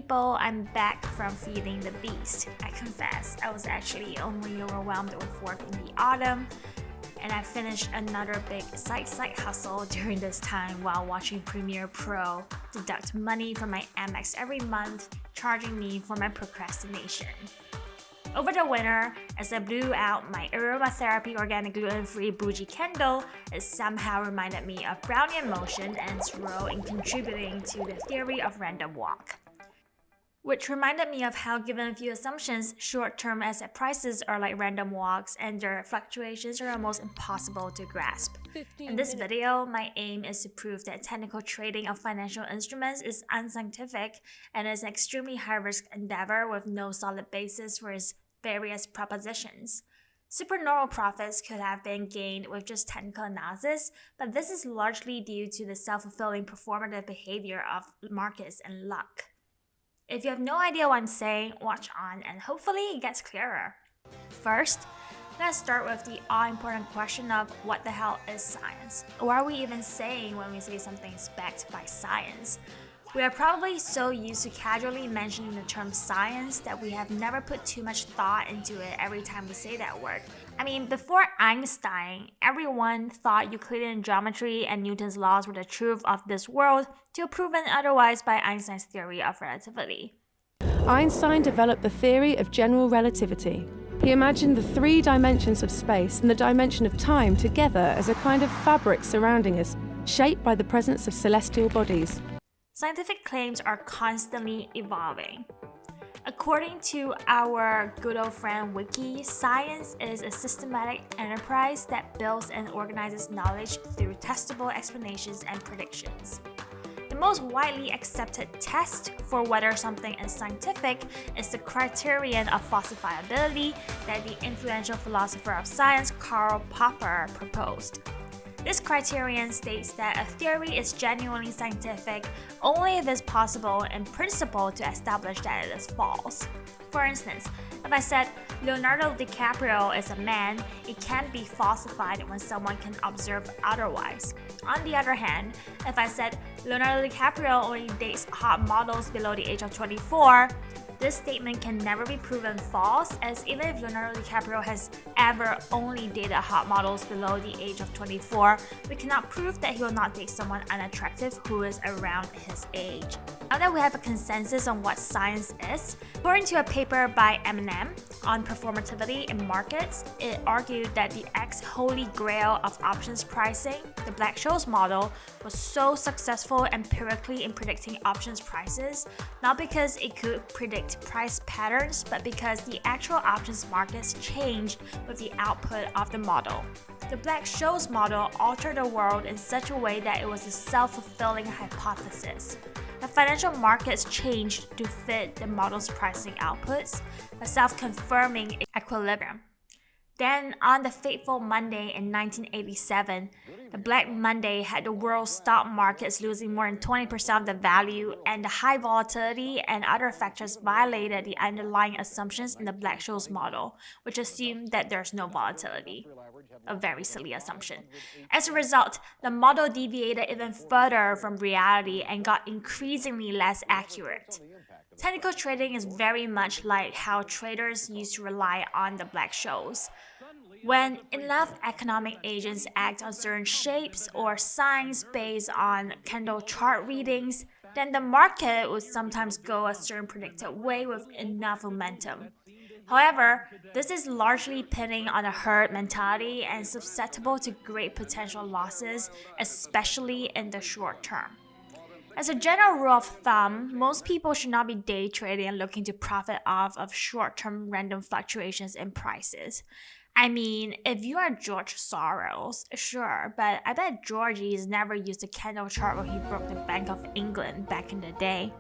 people, I'm back from feeding the beast. I confess, I was actually only overwhelmed with work in the autumn, and I finished another big side hustle during this time while watching Premiere Pro deduct money from my Amex every month, charging me for my procrastination. Over the winter, as I blew out my aromatherapy organic gluten-free bougie candle, it somehow reminded me of Brownian motion and its role in contributing to the theory of random walk. Which reminded me of how, given a few assumptions, short-term asset prices are like random walks and their fluctuations are almost impossible to grasp. In this video, my aim is to prove that technical trading of financial instruments is unscientific and is an extremely high-risk endeavor with no solid basis for its various propositions. Supernormal profits could have been gained with just technical analysis, but this is largely due to the self-fulfilling performative behavior of markets and luck. If you have no idea what I'm saying, watch on and hopefully it gets clearer. First, let's start with the all-important question of what the hell is science? What are we even saying when we say something is backed by science? We are probably so used to casually mentioning the term science that we have never put too much thought into it every time we say that word. I mean, before Einstein, everyone thought Euclidean geometry and Newton's laws were the truth of this world, till proven otherwise by Einstein's theory of relativity. Einstein developed the theory of general relativity. He imagined the three dimensions of space and the dimension of time together as a kind of fabric surrounding us, shaped by the presence of celestial bodies. Scientific claims are constantly evolving. According to our good old friend Wiki, science is a systematic enterprise that builds and organizes knowledge through testable explanations and predictions. The most widely accepted test for whether something is scientific is the criterion of falsifiability that the influential philosopher of science Karl Popper proposed. This criterion states that a theory is genuinely scientific only if it's possible in principle to establish that it is false. For instance, if I said Leonardo DiCaprio is a man, it can't be falsified when someone can observe otherwise. On the other hand, if I said Leonardo DiCaprio only dates hot models below the age of 24, this statement can never be proven false, as even if Leonardo DiCaprio has ever only dated hot models below the age of 24, we cannot prove that he will not date someone unattractive who is around his age. Now that we have a consensus on what science is, according to a paper by Eminem on performativity in markets, it argued that the ex-holy grail of options pricing, the Black-Scholes model, was so successful empirically in predicting options prices, not because it could predict price patterns, but because the actual options markets changed with the output of the model. The Black-Scholes model altered the world in such a way that it was a self-fulfilling hypothesis. The financial markets changed to fit the model's pricing outputs, a self-confirming equilibrium. Then, on the fateful Monday in 1987, the Black Monday had the world's stock markets losing more than 20% of the value, and the high volatility and other factors violated the underlying assumptions in the Black-Scholes model, which assumed that there's no volatility. A very silly assumption. As a result, the model deviated even further from reality and got increasingly less accurate. Technical trading is very much like how traders used to rely on the Black-Scholes. When enough economic agents act on certain shapes or signs based on candle chart readings, then the market would sometimes go a certain predicted way with enough momentum. However, this is largely pinning on a herd mentality and susceptible to great potential losses, especially in the short term. As a general rule of thumb, most people should not be day trading and looking to profit off of short-term random fluctuations in prices. I mean, if you are George Soros, sure, but I bet Georgie's never used a candle chart when he broke the Bank of England back in the day.